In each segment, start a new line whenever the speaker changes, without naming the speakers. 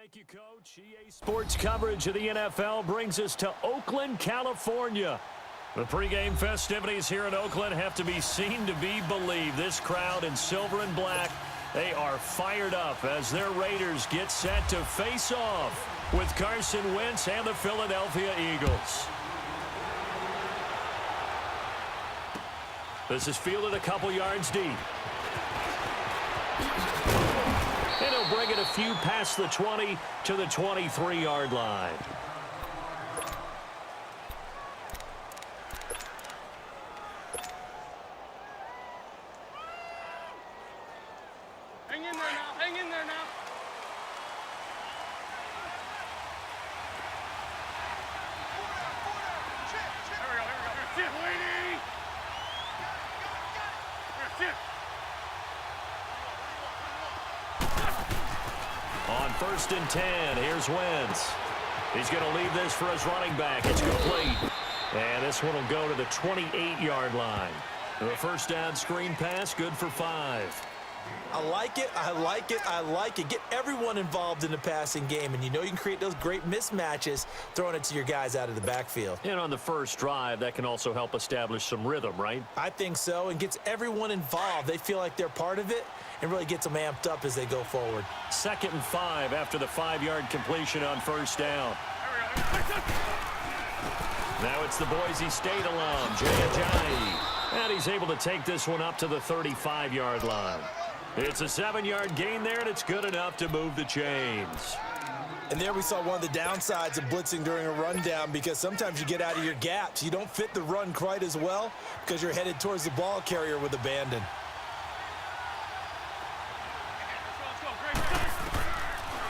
Thank you, Coach. EA Sports coverage of the NFL brings us to Oakland, California. The pregame festivities here in Oakland have to be seen to be believed. This crowd in silver and black, they are fired up as their Raiders get set to face off with Carson Wentz and the Philadelphia Eagles. This is fielded a couple yards deep. And he'll bring it a few past the 20 to the 23-yard line.
Hang in there now. Hang in there now. Here we go. Here, lady. Here.
On 1st and 10, here's Wentz. He's going to leave this for his running back. It's complete. And this one will go to the 28-yard line. The first down screen pass, good for 5.
I like it. I like it. I like it. Get everyone involved in the passing game, and you know you can create those great mismatches throwing it to your guys out of the backfield.
And on the first drive, that can also help establish some rhythm, right?
I think so, and gets everyone involved. They feel like they're part of it and really gets them amped up as they go forward.
2nd and 5 after the 5-yard completion on first down. Now it's the Boise State alum, Jay Ajayi. And he's able to take this one up to the 35-yard line. It's a 7-yard gain there, and it's good enough to move the chains.
And there we saw one of the downsides of blitzing during a rundown, because sometimes you get out of your gaps. You don't fit the run quite as well because you're headed towards the ball carrier with abandon.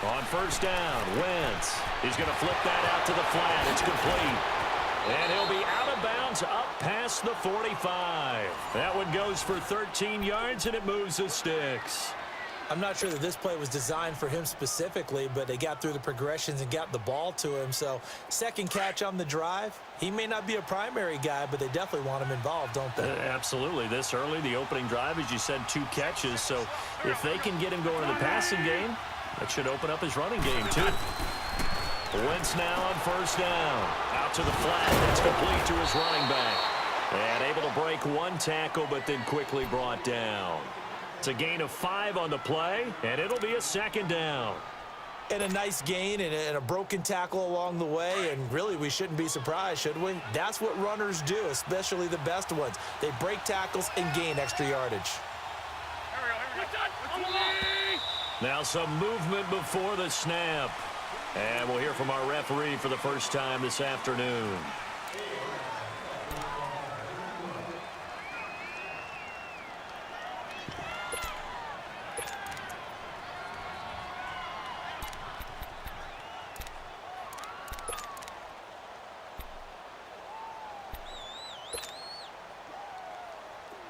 On first down, Wentz. He's going to flip that out to the flat. It's complete. And he'll be out of bounds up past the 45. That one goes for 13 yards, and it moves the sticks.
I'm not sure that this play was designed for him specifically, but they got through the progressions and got the ball to him. So second catch on the drive. He may not be a primary guy, but they definitely want him involved, don't they?
Absolutely. This early, the opening drive, as you said, 2 catches. So if they can get him going in the passing game, that should open up his running game, too. Wentz now on first down. Out to the flat. That's complete to his running back. And able to break one tackle, but then quickly brought down. It's a gain of 5 on the play, and it'll be a 2nd down.
And a nice gain and a broken tackle along the way, and really we shouldn't be surprised, should we? That's what runners do, especially the best ones. They break tackles and gain extra yardage.
Now some movement before the snap. And we'll hear from our referee for the first time this afternoon.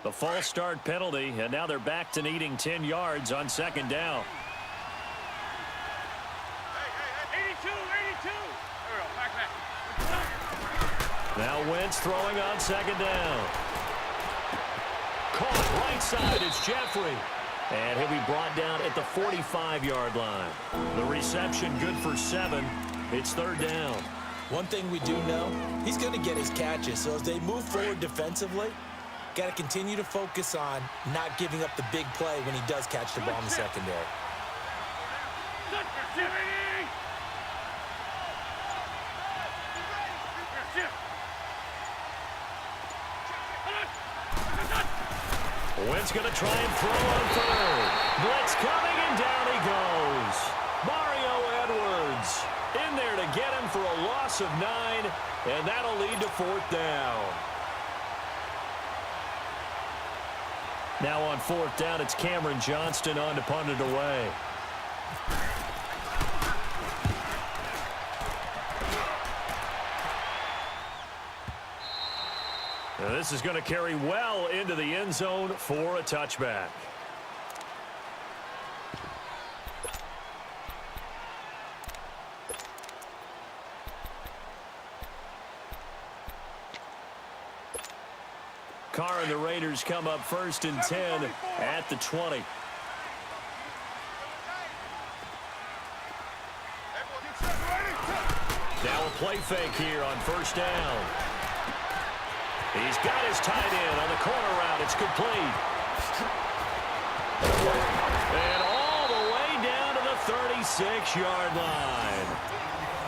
The false start penalty, and now they're back to needing 10 yards on 2nd down. Now Wentz throwing on 2nd down. Caught right side, it's Jeffrey. And he'll be brought down at the 45-yard line. The reception good for 7. It's 3rd down.
One thing we do know, he's going to get his catches. So as they move forward defensively, got to continue to focus on not giving up the big play when he does catch the ball in the secondary.
Wentz going to try and throw on 3rd. Blitz coming, and down he goes. Mario Edwards in there to get him for a loss of 9, and that'll lead to 4th down. Now on 4th down, it's Cameron Johnston on to punt it away. Now this is going to carry well into the end zone for a touchback. Carr and the Raiders come up 1st and 10 at the 20. Now a play fake here on first down. He's got his tight end on the corner route. It's complete. And all the way down to the 36-yard line.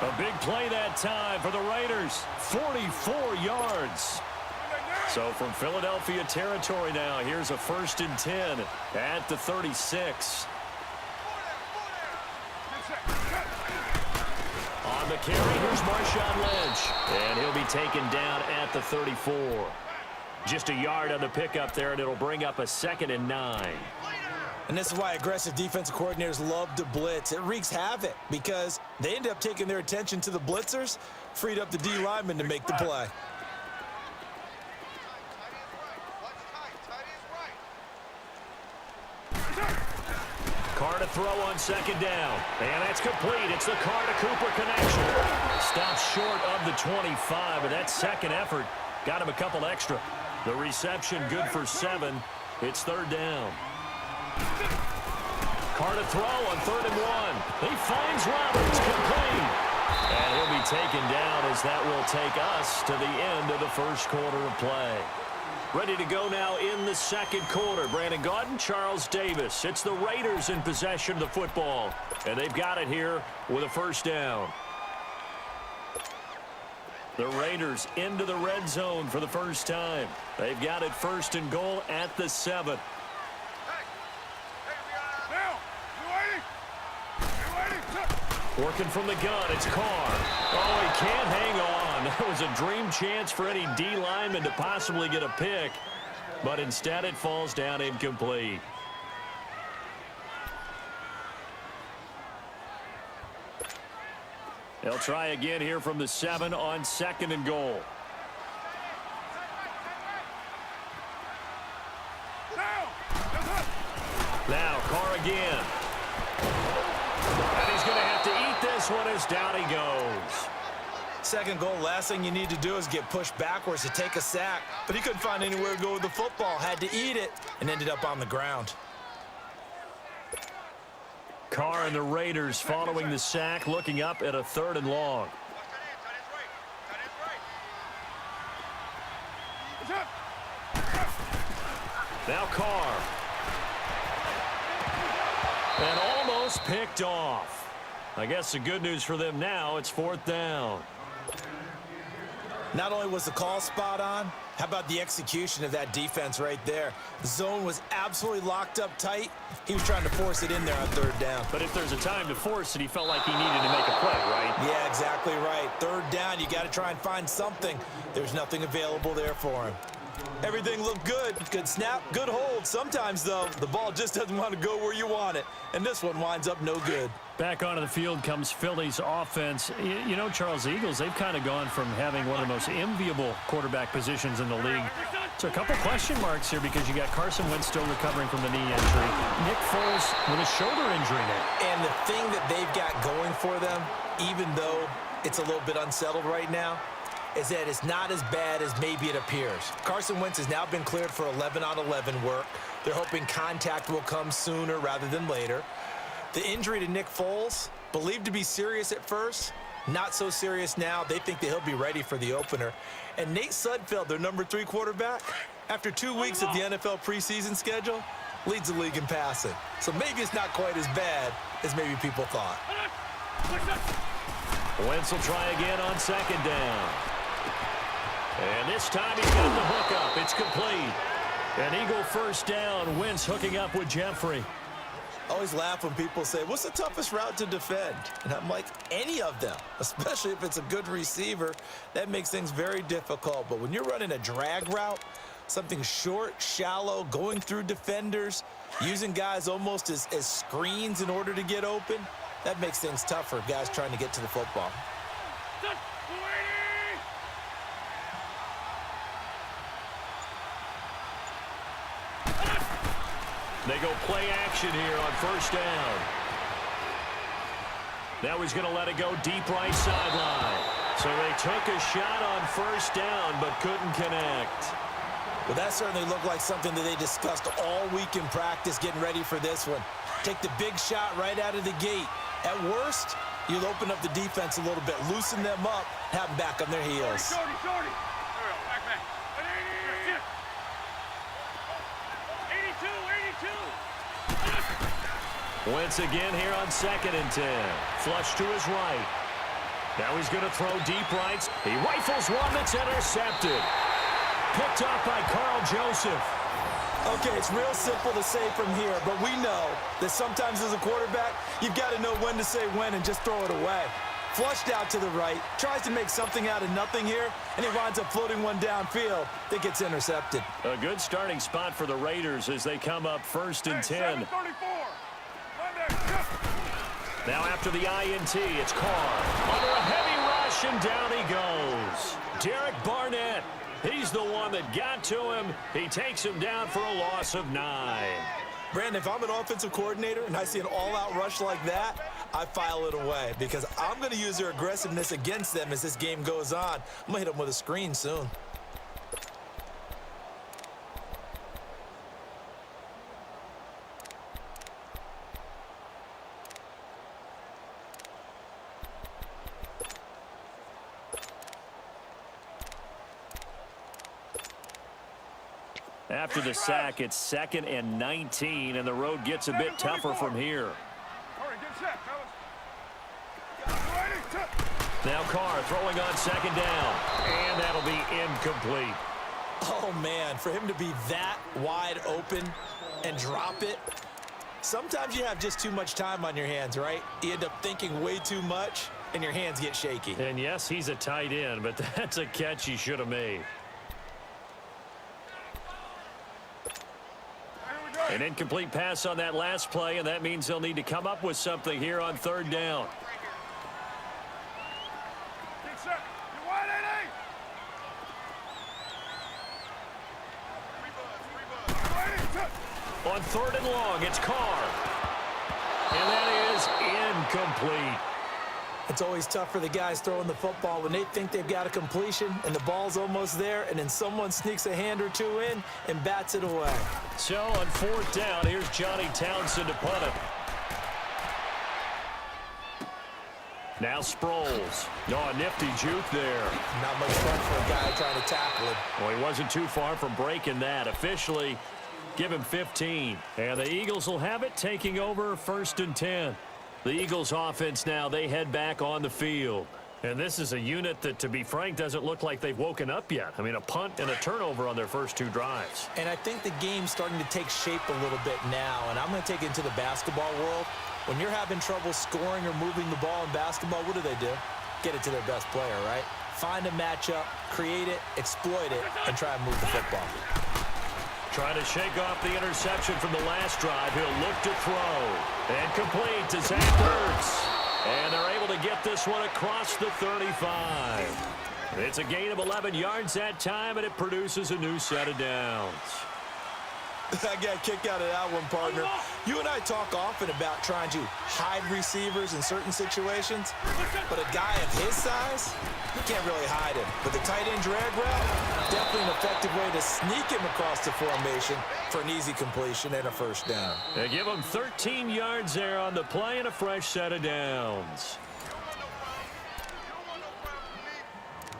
A big play that time for the Raiders. 44 yards. So from Philadelphia territory now, here's a 1st and 10 at the 36. On the carry, here's Marshawn Lynch. And he'll be taken down at the 34. Just a yard on the pickup there, and it'll bring up a 2nd and 9.
And this is why aggressive defensive coordinators love to blitz. It wreaks havoc because they end up taking their attention to the blitzers, freed up the D lineman to make the play.
Carr to throw on 2nd down. And that's complete. It's the Carr to Cooper connection. Stops short of the 25, but that second effort got him a couple extra. The reception good for 7. It's 3rd down. Carr to throw on 3rd and 1. He finds Roberts, complete. And he'll be taken down as that will take us to the end of the first quarter of play. Ready to go now in the second quarter. Brandon Gaudin, Charles Davis. It's the Raiders in possession of the football. And they've got it here with a 1st down. The Raiders into the red zone for the first time. They've got it 1st and goal at the 7. Working from the gun, it's Carr. Oh, he can't hang on. That was a dream chance for any D lineman to possibly get a pick, but instead it falls down incomplete. They'll try again here from the 7 on 2nd and goal. Now Carr again. And he's going to have to eat this one as down he goes.
2nd goal, last thing you need to do is get pushed backwards to take a sack. But he couldn't find anywhere to go with the football. Had to eat it and ended up on the ground.
Carr and the Raiders following the sack, looking up at a 3rd and long. Now Carr. And almost picked off. I guess the good news for them now, it's 4th down.
Not only was the call spot on, how about the execution of that defense right there? The zone was absolutely locked up tight. He was trying to force it in there on 3rd down.
But if there's a time to force it, he felt like he needed to make a play, right?
Yeah, exactly right. 3rd down, you got to try and find something. There's nothing available there for him. Everything looked good. Good snap, good hold. Sometimes, though, the ball just doesn't want to go where you want it. And this one winds up no good.
Back onto the field comes Philly's offense. You know, Charles, Eagles, they've kind of gone from having one of the most enviable quarterback positions in the league. So a couple question marks here because you got Carson Wentz still recovering from the knee injury. Nick Foles with a shoulder injury now.
And the thing that they've got going for them, even though it's a little bit unsettled right now, is that it's not as bad as maybe it appears. Carson Wentz has now been cleared for 11 on 11 work. They're hoping contact will come sooner rather than later. The injury to Nick Foles, believed to be serious at first, not so serious now. They think that he'll be ready for the opener. And Nate Sudfeld, their number 3 quarterback, after 2 weeks of the NFL preseason schedule, leads the league in passing. So maybe it's not quite as bad as maybe people thought.
Wentz will try again on 2nd down. And this time he's got the hook up. It's complete. An Eagle 1st down. Wentz hooking up with Jeffrey.
I always laugh when people say, what's the toughest route to defend? And I'm like, any of them, especially if it's a good receiver. That makes things very difficult. But when you're running a drag route, something short, shallow, going through defenders, using guys almost as screens in order to get open, that makes things tough for guys trying to get to the football.
They go play action here on 1st down. Now he's going to let it go deep right sideline. So they took a shot on 1st down but couldn't connect.
Well, that certainly looked like something that they discussed all week in practice getting ready for this one. Take the big shot right out of the gate. At worst, You'll open up the defense a little bit, loosen them up, have them back on their heels.
Shorty. Back. 82.
Wentz again here on 2nd and 10. Flush to his right. Now he's going to throw deep right. He rifles one that's intercepted. Picked off by Carl Joseph.
Okay, it's real simple to say from here, but we know that sometimes as a quarterback, you've got to know when to say when and just throw it away. Flushed out to the right, tries to make something out of nothing here, and he winds up floating one downfield that gets intercepted.
A good starting spot for the Raiders as they come up 1st and 10.
734.
Now after the INT, it's Carr. Under a heavy rush, and down he goes. Derek Barnett, he's the one that got to him. He takes him down for a loss of 9.
Brandon, if I'm an offensive coordinator and I see an all-out rush like that, I file it away because I'm going to use their aggressiveness against them as this game goes on. I'm going to hit them with a screen soon.
After the sack, it's 2nd and 19, and the road gets a bit tougher from here.
All right, get set, fellas.
Now Carr throwing on 2nd down, and that'll be incomplete.
Oh, man, for him to be that wide open and drop it, sometimes you have just too much time on your hands, right? You end up thinking way too much, and your hands get shaky.
And yes, he's a tight end, but that's a catch he should have made. An incomplete pass on that last play, and that means they'll need to come up with something here on 3rd down.
Get set. You're wide, Eddie.
On 3rd and long, it's Carr. And that is incomplete.
It's always tough for the guys throwing the football when they think they've got a completion and the ball's almost there, and then someone sneaks a hand or two in and bats it away.
So on 4th down, here's Johnny Townsend to punt it. Now Sproles. No, a nifty juke there.
Not much fun for a guy trying to tackle him.
Well, he wasn't too far from breaking that. Officially, give him 15. And the Eagles will have it, taking over 1st and 10. The Eagles offense now, they head back on the field. And this is a unit that, to be frank, doesn't look like they've woken up yet. I mean, a punt and a turnover on their first 2 drives.
And I think the game's starting to take shape a little bit now, and I'm going to take it into the basketball world. When you're having trouble scoring or moving the ball in basketball, what do? Get it to their best player, right? Find a matchup, create it, exploit it, and try and move the football.
Trying to shake off the interception from the last drive. He'll look to throw. And complete to Zach Ertz. And they're able to get this one across the 35. It's a gain of 11 yards that time, and it produces a new set of downs.
I got a kick out of that one, partner. You and I talk often about trying to hide receivers in certain situations, but a guy of his size, you can't really hide him. But the tight end drag route, definitely an effective way to sneak him across the formation for an easy completion and a 1st down.
They give him 13 yards there on the play and a fresh set of downs.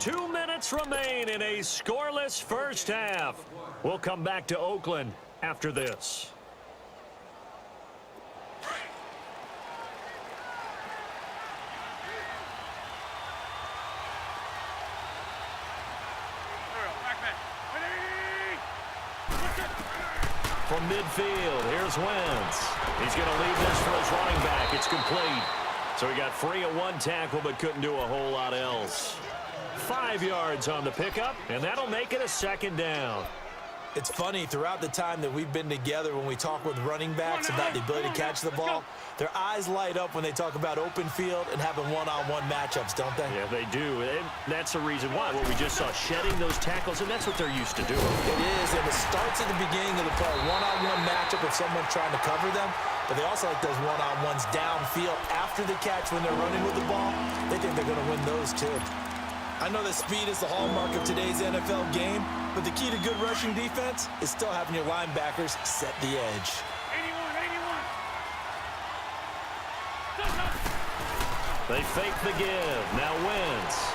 2 minutes remain in a scoreless first half. We'll come back to Oakland after this. From midfield, here's Wentz. He's going to leave this for his running back. It's complete. So he got free of 1 tackle but couldn't do a whole lot else. 5 yards on the pickup, and that'll make it a 2nd down.
It's funny, throughout the time that we've been together, when we talk with running backs about the ability to catch the ball, their eyes light up when they talk about open field and having one-on-one matchups, don't they?
Yeah, they do. And that's the reason why. What we just saw, shedding those tackles, and that's what they're used to doing.
It is, and it starts at the beginning of the play. One-on-one matchup if someone's trying to cover them, but they also like those one-on-ones downfield after the catch when they're running with the ball. They think they're going to win those, too. I know that speed is the hallmark of today's NFL game, but the key to good rushing defense is still having your linebackers set the edge.
81.
They fake the give. Now Wentz.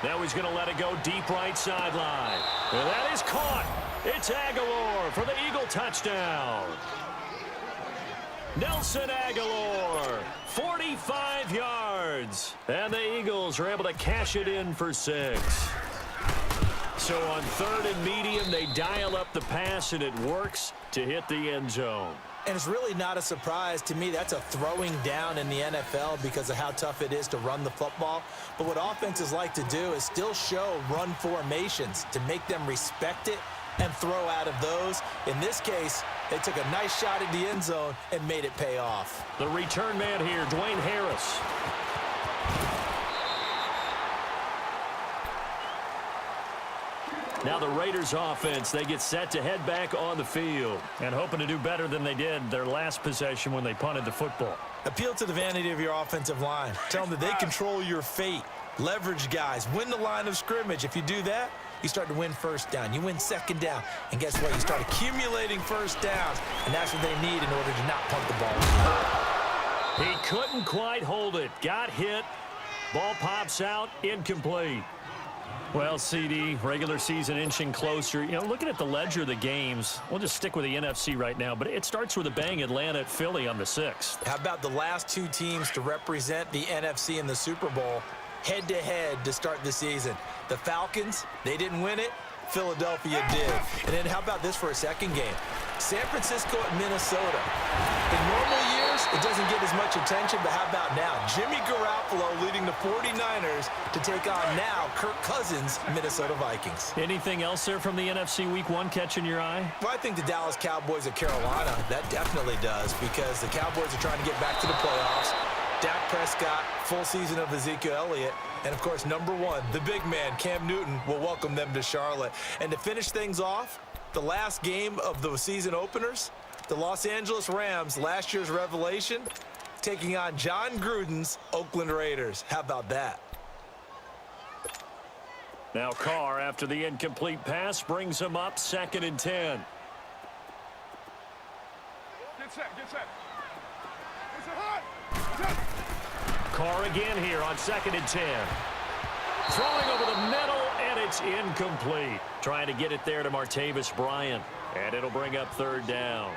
Now he's going to let it go deep right sideline. And that is caught. It's Aguilar for the Eagle touchdown. Nelson Aguilar, 45 yards. And the Eagles are able to cash it in for 6. So on 3rd and medium, they dial up the pass, and it works to hit the end zone.
And it's really not a surprise to me. That's a throwing down in the NFL because of how tough it is to run the football. But what offenses like to do is still show run formations to make them respect it and throw out of those. In this case, they took a nice shot at the end zone and made it pay off.
The return man here, Dwayne Harris. Now the Raiders offense, they get set to head back on the field and hoping to do better than they did their last possession when they punted the football.
Appeal to the vanity of your offensive line. Tell them that they control your fate. Leverage guys. Win the line of scrimmage. If you do that, you start to win first down. You win second down. And guess what? You start accumulating first downs. And that's what they need in order to not punt the ball.
He couldn't quite hold it. Got hit. Ball pops out. Incomplete. Well, CD, regular season inching closer. You know, looking at the ledger of the games, we'll just stick with the NFC right now, but it starts with a bang. Atlanta at Philly on the 6th.
How about the last 2 teams to represent the NFC in the Super Bowl head-to-head to start the season? The Falcons, they didn't win it. Philadelphia did. And then how about this for a second game? San Francisco at Minnesota. In normal years, it doesn't get as much attention, but how about now? Jimmy Garoppolo leading the 49ers to take on now Kirk Cousins' Minnesota Vikings.
Anything else there from the NFC Week 1 catching your eye?
Well, I think the Dallas Cowboys at Carolina, that definitely does, because the Cowboys are trying to get back to the playoffs. Dak Prescott, full season of Ezekiel Elliott, and, of course, number 1, the big man, Cam Newton, will welcome them to Charlotte. And to finish things off, the last game of the season openers, the Los Angeles Rams, last year's revelation, taking on John Gruden's Oakland Raiders. How about that?
Now Carr, after the incomplete pass, brings him up 2nd and 10.
Get set, get set. Get set, hot. Set.
Carr again here on 2nd and 10. Throwing over the middle, and it's incomplete. Trying to get it there to Martavis Bryant, and it'll bring up 3rd down.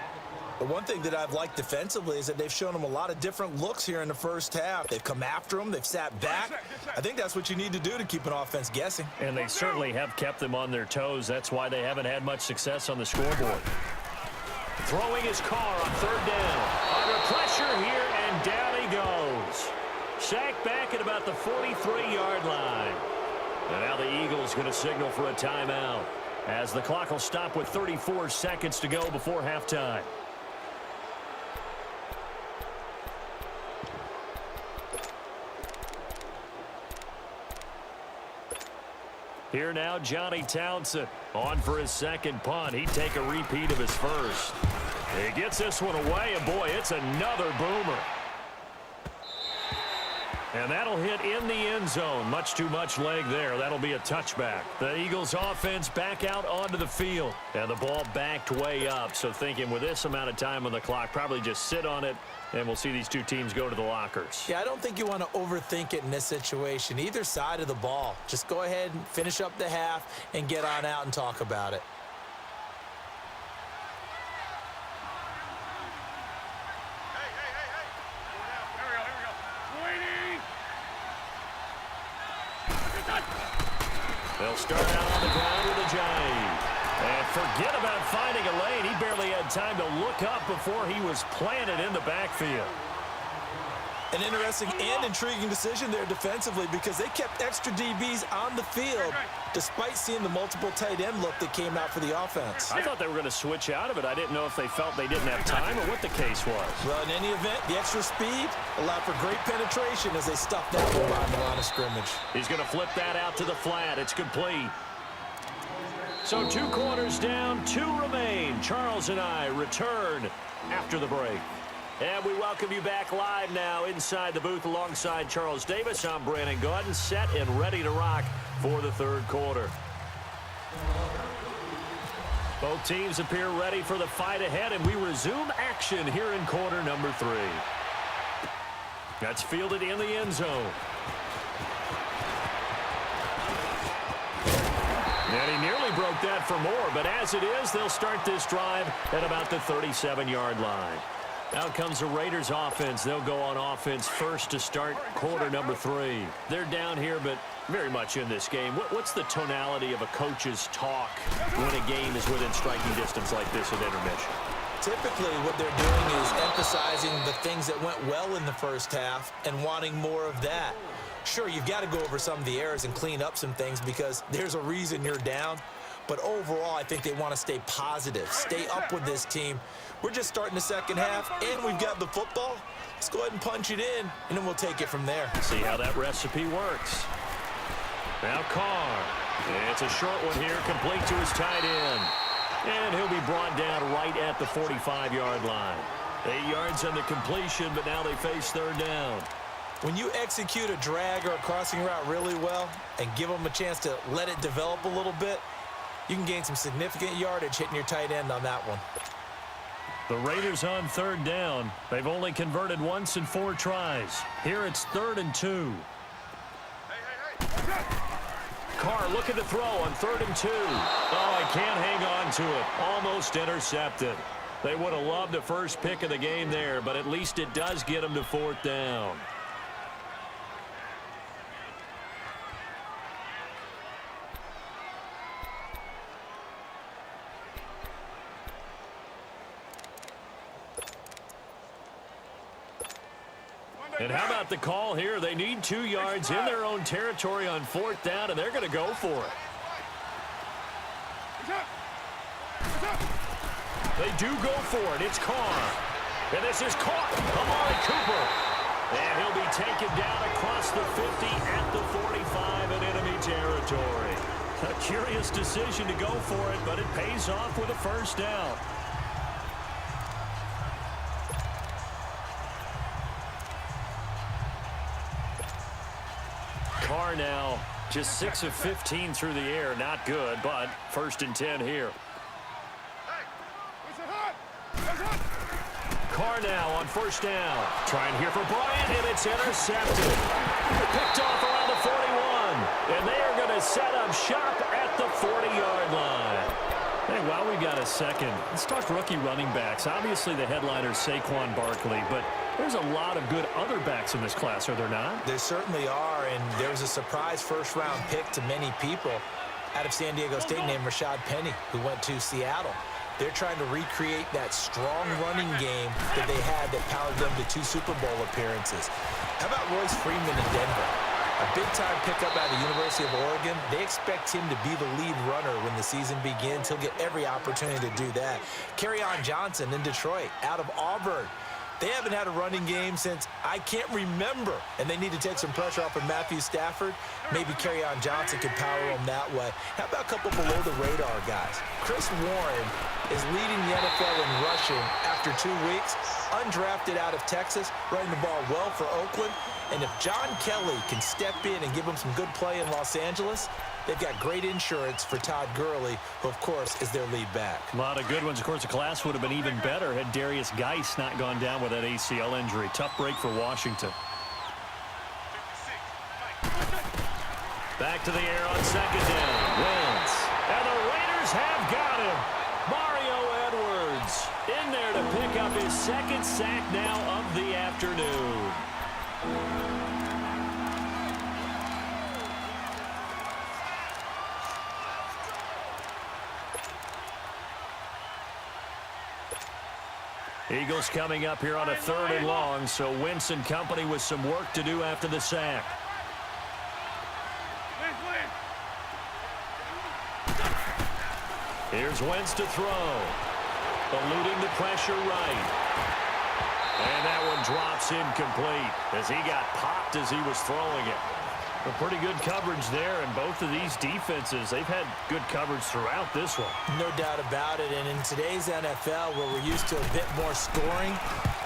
The one thing that I've liked defensively is that they've shown them a lot of different looks here in the first half. They've come after them. They've sat back. I think that's what you need to do to keep an offense guessing.
And they certainly have kept them on their toes. That's why they haven't had much success on the scoreboard. Throwing his Carr on 3rd down. Under pressure here, and down he goes. Sacked back at about the 43-yard line. And now the Eagles going to signal for a timeout as the clock will stop with 34 seconds to go before halftime. Here now, Johnny Townsend on for his 2nd punt. He'd take a repeat of his first. He gets this one away, and boy, it's another boomer. And that'll hit in the end zone. Much too much leg there. That'll be a touchback. The Eagles offense back out onto the field. And the ball backed way up. So thinking with this amount of time on the clock, probably just sit on it, and we'll see these 2 teams go to the lockers.
Yeah, I don't think you want to overthink it in this situation. Either side of the ball. Just go ahead and finish up the half and get on out and talk about it.
They'll start out on the ground with a Giant. And forget about finding a lane. He barely had time to look up before he was planted in the backfield.
An interesting and intriguing decision there defensively because they kept extra DBs on the field despite seeing the multiple tight end look that came out for the offense.
I thought they were going to switch out of it. I didn't know if they felt they didn't have time or what the case was.
Well, in any event, the extra speed allowed for great penetration as they stuffed that one behind the line of scrimmage.
He's going to flip that out to the flat. It's complete. So 2 quarters down, 2 remain. Charles and I return after the break. And we welcome you back live now inside the booth alongside Charles Davis. I'm Brandon Gaudin, set and ready to rock for the 3rd quarter. Both teams appear ready for the fight ahead, and we resume action here in quarter number 3. That's fielded in the end zone. And he nearly broke that for more, but as it is, they'll start this drive at about the 37-yard line. Out comes the Raiders offense. They'll go on offense first to start quarter number 3. They're down here, but very much in this game. What's the tonality of a coach's talk when a game is within striking distance like this at intermission?
Typically, what they're doing is emphasizing the things that went well in the first half and wanting more of that. Sure, you've got to go over some of the errors and clean up some things because there's a reason you're down. But overall, I think they want to stay positive, stay up with this team. We're just starting the second half, and we've got the football. Let's go ahead and punch it in, and then we'll take it from there.
See how that recipe works. Now Carr. It's a short one here, complete to his tight end. And he'll be brought down right at the 45-yard line. 8 yards on the completion, but now they face third down.
When you execute a drag or a crossing route really well and give them a chance to let it develop a little bit, you can gain some significant yardage hitting your tight end on that one.
The Raiders on third down. They've only converted once in 4 tries. Here it's 3rd and 2. Carr looking to throw on 3rd and 2. Oh, I can't hang on to it. Almost intercepted. They would have loved a first pick of the game there, but at least it does get them to 4th down. And how about the call here? They need 2 yards in their own territory on 4th down, and they're going to go for it. They do go for it. It's Carr. And this is caught. Amari Cooper. And he'll be taken down across the 50 at the 45 in enemy territory. A curious decision to go for it, but it pays off with a first down. Carr now just 6 of 15 through the air. Not good, but 1st and 10 here. Carr now on 1st down. Trying here for Bryant, and it's intercepted. Picked off around the 41. And they are going to set up shop at the 40-yard line. Hey, while we got a second, let's talk rookie running backs. Obviously, the headliner is Saquon Barkley, but there's a lot of good other backs in this class, are there not?
There certainly are, and there was a surprise first-round pick to many people out of San Diego State named Rashad Penny, who went to Seattle. They're trying to recreate that strong running game that they had that powered them to 2 Super Bowl appearances. How about Royce Freeman in Denver? A big-time pickup out of the University of Oregon. They expect him to be the lead runner when the season begins. He'll get every opportunity to do that. Kerryon Johnson in Detroit, out of Auburn. They haven't had a running game since I can't remember, and they need to take some pressure off of Matthew Stafford. Maybe Kerryon Johnson could power them that way. How about a couple below-the-radar guys? Chris Warren is leading the NFL in rushing after 2 weeks, undrafted out of Texas, running the ball well for Oakland. And if John Kelly can step in and give them some good play in Los Angeles, they've got great insurance for Todd Gurley, who, of course, is their lead back.
A lot of good ones. Of course, the class would have been even better had Darius Geis not gone down with that ACL injury. Tough break for Washington. Back to the air on 2nd down. Wentz. And the Raiders have got him. Mario Edwards in there to pick up his 2nd sack now of the afternoon. Eagles coming up here on a 3rd and long, so Wentz and company with some work to do after the sack. Here's Wentz to throw. Eluding the pressure right. And that one drops incomplete as he got popped as he was throwing it. A pretty good coverage there, and both of these defenses, they've had good coverage throughout this one.
No doubt about it, and in today's NFL, where we're used to a bit more scoring,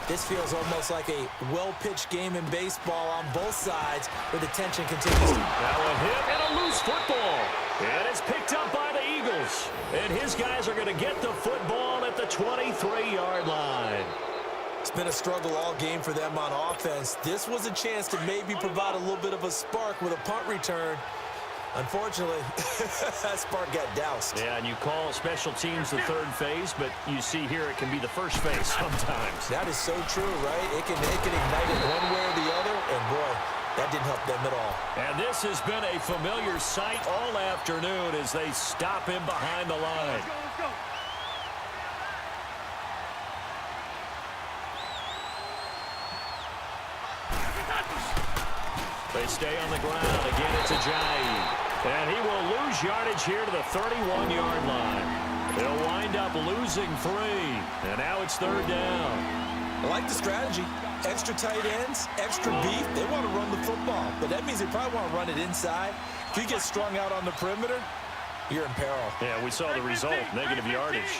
this feels almost like a well-pitched game in baseball on both sides where the tension continues.
Now a hit and a loose football. And it's picked up by the Eagles. And his guys are going to get the football at the 23-yard line.
It's been a struggle all game for them on offense. This was a chance to maybe provide a little bit of a spark with a punt return. Unfortunately, that spark got doused.
Yeah, and you call special teams the third phase, but you see here it can be the first phase sometimes.
That is so true, right? It can ignite it one way or the other, and boy, that didn't help them at all.
And this has been a familiar sight all afternoon as they stop him behind the line.
Let's go, let's go.
They stay on the ground. Again, it's Ajayi. And he will lose yardage here to the 31-yard line. They'll wind up losing 3. And now it's third down.
I like the strategy. Extra tight ends, extra beef. They want to run the football, but that means they probably want to run it inside. If you get strung out on the perimeter, you're in peril.
Yeah, we saw the result, negative yardage.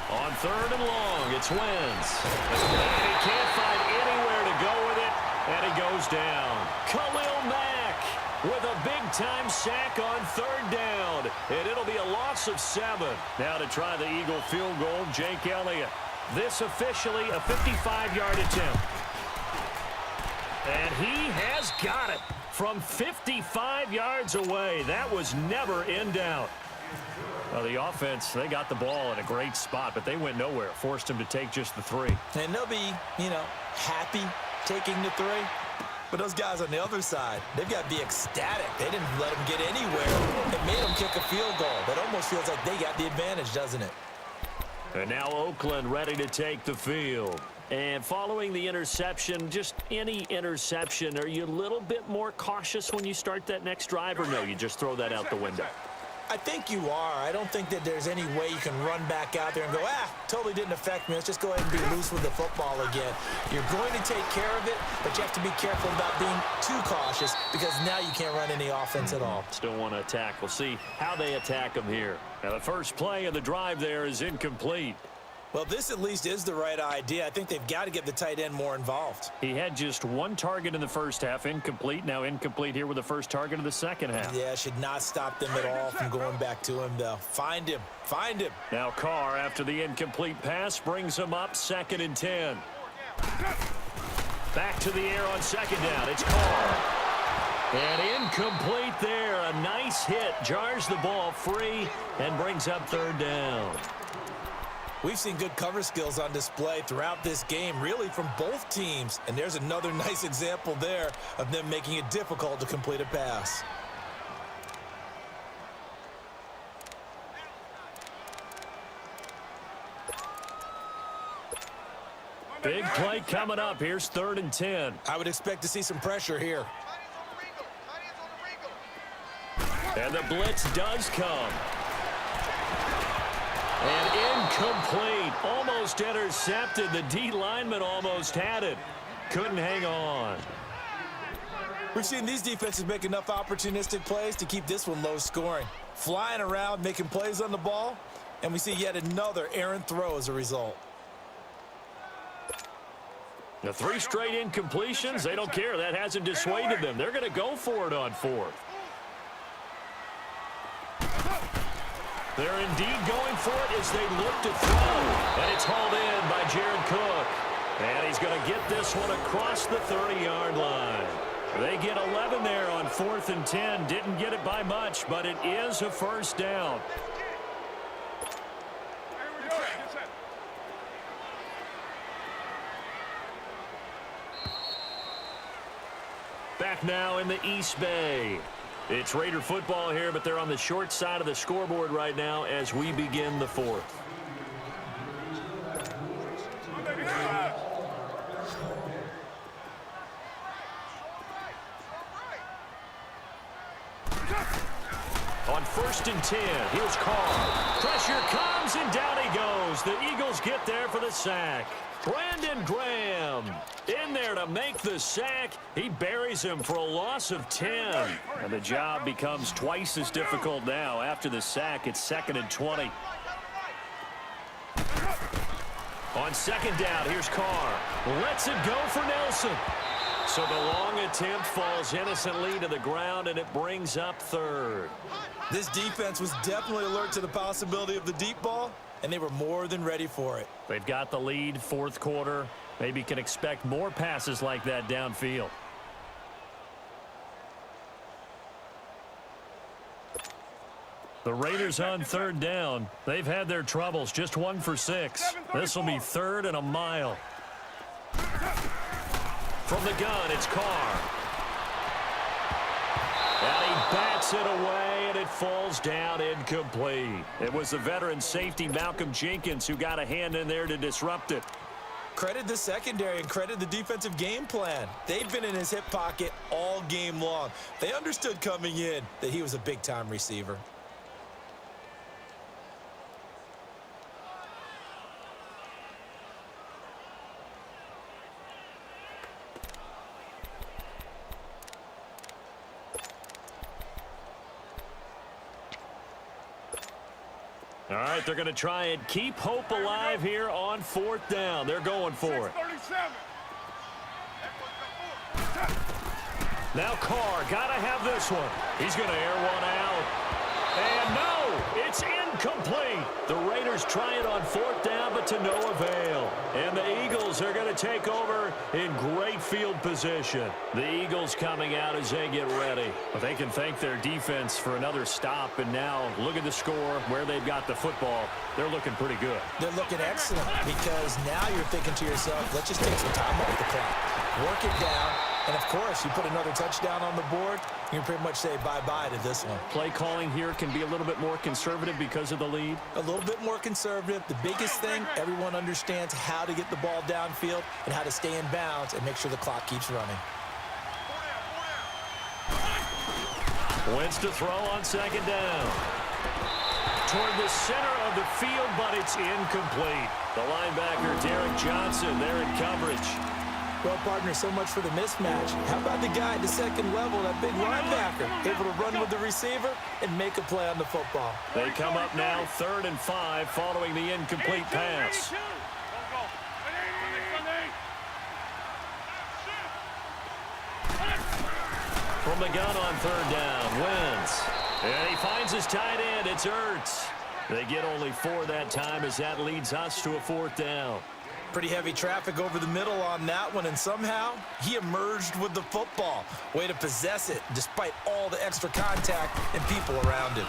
On third and long, it's Wentz. And he can't find anywhere to go with it, and he goes down. Khalil Mack with a big-time sack on third down, and it'll be a loss of 7. Now to try the Eagle field goal, Jake Elliott. This officially a 55-yard attempt. And he has got it from 55 yards away. That was never in doubt. Well, the offense, they got the ball in a great spot, but they went nowhere. Forced him to take just the 3.
And they'll be, happy taking the 3. But those guys on the other side, they've got to be ecstatic. They didn't let them get anywhere. It made them kick a field goal. That almost feels like they got the advantage, doesn't it?
And now Oakland ready to take the field. And following the interception, just any interception, are you a little bit more cautious when you start that next drive, or no, you just throw that out the window?
I think you are. I don't think that there's any way you can run back out there and go, totally didn't affect me. Let's just go ahead and be loose with the football again. You're going to take care of it, but you have to be careful about being too cautious because now you can't run any offense at all.
Still want to attack. We'll see how they attack them here. Now, the first play of the drive there is incomplete.
Well, this at least is the right idea. I think they've got to get the tight end more involved.
He had just 1 target in the first half, incomplete. Now incomplete here with the first target of the second half.
Yeah, should not stop them at all from going back to him, though. Find him. Find him.
Now Carr, after the incomplete pass, brings him up 2nd and 10. Back to the air on 2nd down. It's Carr. And incomplete there. A nice hit. Jars the ball free and brings up 3rd down.
We've seen good cover skills on display throughout this game, really from both teams. And there's another nice example there of them making it difficult to complete a pass.
Big play coming up. Here's 3rd and 10.
I would expect to see some pressure here.
And the blitz does come. And incomplete. Almost intercepted. The D lineman almost had it. Couldn't hang on.
We've seen these defenses make enough opportunistic plays to keep this one low scoring. Flying around, making plays on the ball, and we see yet another errant throw as a result.
The 3 straight incompletions, they don't care. That hasn't dissuaded them. They're going to go for it on 4th. They're indeed going for it as they look to throw. And it's hauled in by Jared Cook. And he's going to get this one across the 30-yard line. They get 11 there on 4th and 10. Didn't get it by much, but it is a first down. Back now in the East Bay. It's Raider football here, but they're on the short side of the scoreboard right now as we begin the 4th. On 1st and 10, here's Carr. Pressure comes, and down he goes. The Eagles get there for the sack. Brandon Graham in there to make the sack. He buries him for a loss of 10. And the job becomes twice as difficult now. After the sack, it's 2nd and 20. On 2nd down, here's Carr. Lets it go for Nelson. So the long attempt falls innocently to the ground, and it brings up 3rd.
This defense was definitely alert to the possibility of the deep ball, and they were more than ready for it.
They've got the lead, fourth quarter. Maybe can expect more passes like that downfield. The Raiders on third down. They've had their troubles, just 1 for 6. This will be third and a mile. From the gun, it's Carr. And he bats it away, and it falls down incomplete. It was the veteran safety, Malcolm Jenkins, who got a hand in there to disrupt it.
Credit the secondary and credit the defensive game plan. They've been in his hip pocket all game long. They understood coming in that he was a big-time receiver.
All right, they're going to try and keep hope alive here on fourth down. They're going for it.
6:37.
Now Carr, got to have this one. He's going to air one out. And no, it's incomplete. The Raiders try it on fourth down, but to no avail. And the Eagles are going to take over in great field position. The Eagles coming out as they get ready. But they can thank their defense for another stop. And now look at the score, where they've got the football. They're looking pretty good.
They're looking excellent because now you're thinking to yourself, let's just take some time off the clock. Work it down. And, of course, you put another touchdown on the board, you can pretty much say bye-bye to this one.
Play calling here can be a little bit more conservative because of the lead.
A little bit more conservative. The biggest thing, everyone understands how to get the ball downfield and how to stay in bounds and make sure the clock keeps running.
Wentz to throw on second down. Toward the center of the field, but it's incomplete. The linebacker, Derek Johnson, there in coverage.
Well, partner, so much for the mismatch. How about the guy at the second level, that big linebacker, able to run with the receiver and make a play on the football?
They come up now 3rd and 5 following the incomplete pass. From the gun on third down, Wentz. And he finds his tight end. It's Ertz. They get only 4 that time as that leads us to a 4th down.
Pretty heavy traffic over the middle on that one, and somehow he emerged with the football. Way to possess it despite all the extra contact and people around him.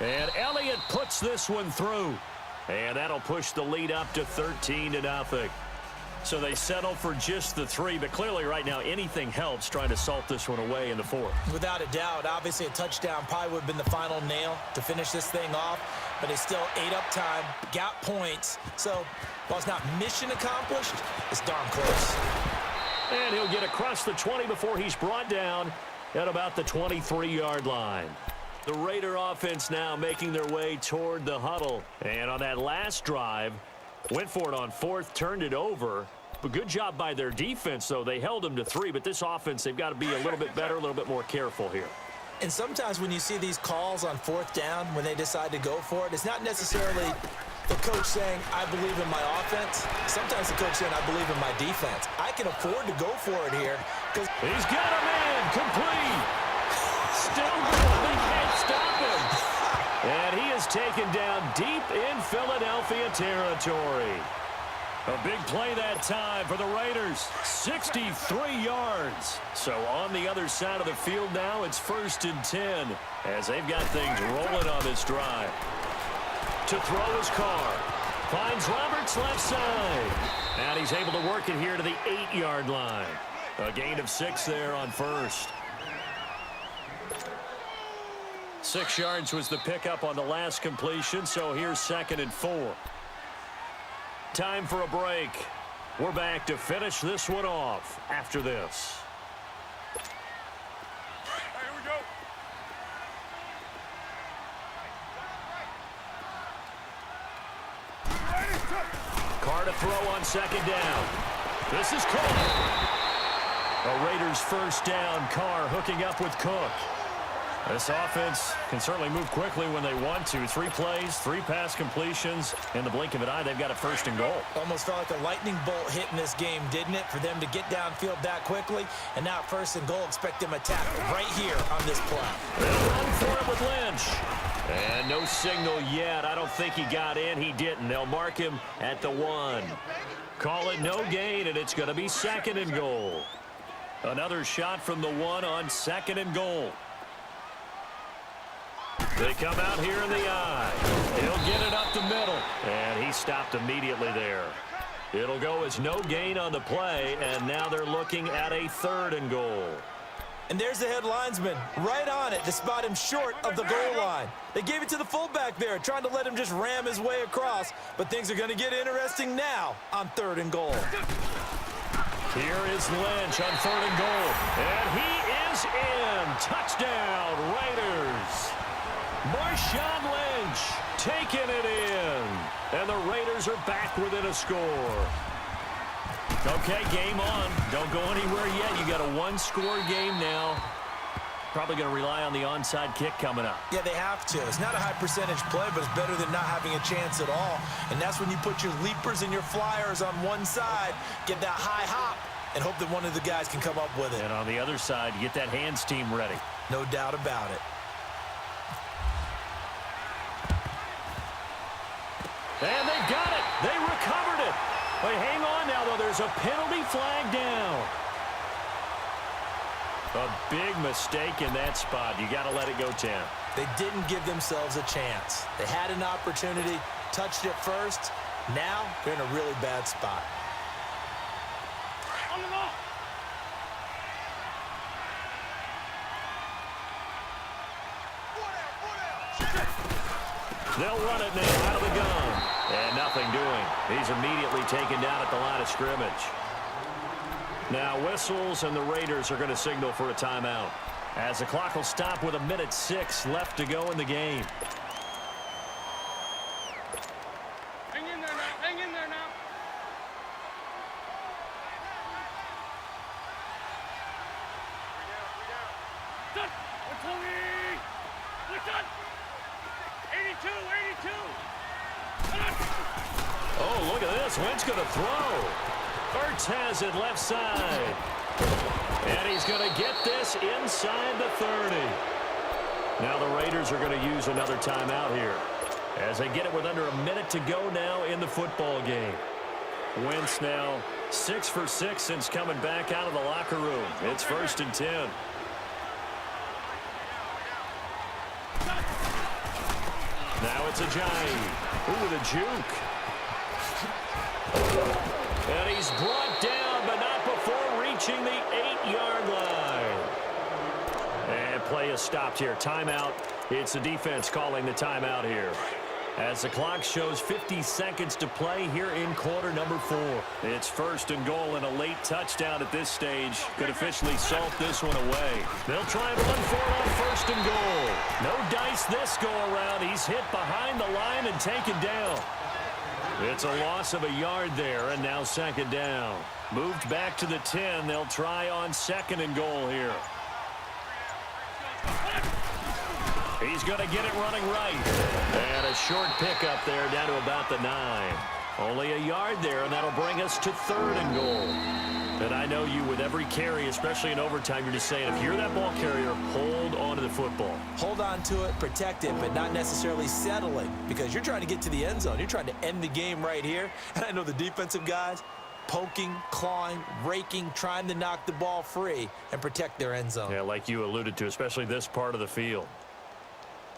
And Elliott puts this one through. And that'll push the lead up to 13-0. So they settle for just the 3, but clearly right now anything helps trying to salt this one away in the 4th.
Without a doubt, obviously a touchdown probably would have been the final nail to finish this thing off, but they still ate up time, got points. So while it's not mission accomplished, it's darn close.
And he'll get across the 20 before he's brought down at about the 23-yard line. The Raider offense now making their way toward the huddle. And on that last drive, went for it on 4th, turned it over. But good job by their defense, though. They held them to 3, but this offense, they've got to be a little bit better, a little bit more careful here.
And sometimes when you see these calls on 4th down, when they decide to go for it, it's not necessarily the coach saying, I believe in my offense. Sometimes the coach saying, I believe in my defense. I can afford to go for it here. Because
he's got a man, complete. Still going, they can't stop him. And he is taken down deep in Philadelphia territory. A big play that time for the Raiders. 63 yards. So on the other side of the field now, it's 1st and 10 as they've got things rolling on this drive. To throw his Carr. Finds Roberts left side. And he's able to work it here to the 8-yard line. A gain of 6 there on 1st. 6 yards was the pickup on the last completion, so here's 2nd and 4. Time for a break. We're back to finish this one off after this.
Here we go.
Carr to throw on 2nd down. This is Cook. A Raiders 1st down. Carr hooking up with Cook. This offense can certainly move quickly when they want to. 3 plays, 3 pass completions. In the blink of an eye, they've got a 1st and goal.
almost felt like a lightning bolt hit in this game, didn't it? For them to get downfield that quickly. And now 1st and goal, expect them to attack right here on this play.
They'll run for it with Lynch. And no signal yet. I don't think he got in. He didn't. They'll mark him at the 1. Call it no gain, and it's going to be 2nd and goal. Another shot from the 1 on 2nd and goal. They come out here in the eye. He'll get it up the middle, and he stopped immediately there. It'll go as no gain on the play, and now they're looking at a 3rd and goal.
And there's the head linesman right on it to spot him short of the goal line. They gave it to the fullback there, trying to let him just ram his way across. But things are going to get interesting now on 3rd and goal.
Here is Lynch on 3rd and goal. And he is in. Touchdown, Raiders. Marshawn Lynch taking it in. And the Raiders are back within a score. Okay, game on. Don't go anywhere yet. You got a 1-score game now. Probably going to rely on the onside kick coming up.
Yeah, they have to. It's not a high percentage play, but it's better than not having a chance at all. And that's when you put your leapers and your flyers on one side, get that high hop, and hope that one of the guys can come up with it.
And on the other side, get that hands team ready.
No doubt about it.
And they got it. They recovered it. Wait, hang on now, though. There's a penalty flag down. A big mistake in that spot. You got to let it go 10.
They didn't give themselves a chance. They had an opportunity, touched it first. Now they're in a really bad spot.
On the ball.
They'll run it now out of the gun. And nothing doing. He's immediately taken down at the line of scrimmage. Now whistles, and the Raiders are going to signal for a timeout, as the clock will stop with 1:06 left to go in the game.
Hang in there now. Hang in there now. Done. 120. We're done. 82. 82.
Oh, look at this. Wentz going to throw. Ertz has it left side. And he's going to get this inside the 30. Now the Raiders are going to use another timeout here, as they get it with under a minute to go now in the football game. Wentz now 6 for 6 since coming back out of the locker room. It's 1st and 10. Now it's Ajayi. Ooh, with a juke. And he's brought down, but not before reaching the 8-yard line. And play is stopped here. Timeout. It's the defense calling the timeout here, as the clock shows 50 seconds to play here in quarter number 4. It's 1st and goal, and a late touchdown at this stage could officially salt this one away. They'll try and run for it on 1st and goal. No dice this go around. He's hit behind the line and taken down. It's a loss of a yard there, and now 2nd down. Moved back to the 10. They'll try on 2nd and goal here. He's going to get it running right. And a short pickup there down to about the 9. Only a yard there, and that'll bring us to 3rd and goal. And I know you, with every carry, especially in overtime, you're just saying, if you're that ball carrier, hold on to the football.
Hold on to it, protect it, but not necessarily settling, because you're trying to get to the end zone. You're trying to end the game right here. And I know the defensive guys poking, clawing, raking, trying to knock the ball free and protect their end zone.
Yeah, like you alluded to, especially this part of the field.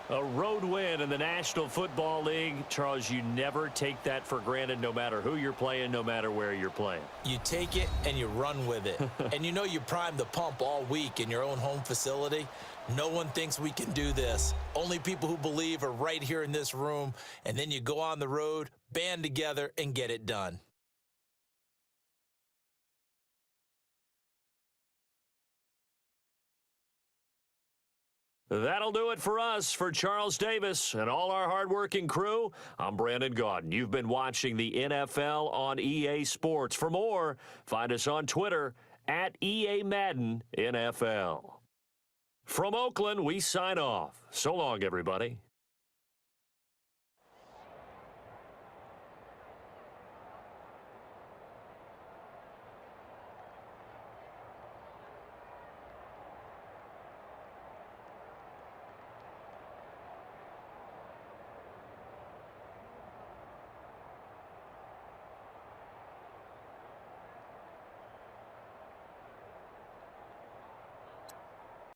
A road win in the National Football League. Charles, you never take that for granted, no matter who you're playing, no matter where you're playing.
You take it and you run with it. And you know you primed the pump all week in your own home facility. No one thinks we can do this. Only people who believe are right here in this room. And then you go on the road, band together, and get it done.
That'll do it for us. For Charles Davis and all our hardworking crew, I'm Brandon Gaudin. You've been watching the NFL on EA Sports. For more, find us on Twitter at EA Madden NFL. From Oakland, we sign off. So long, everybody.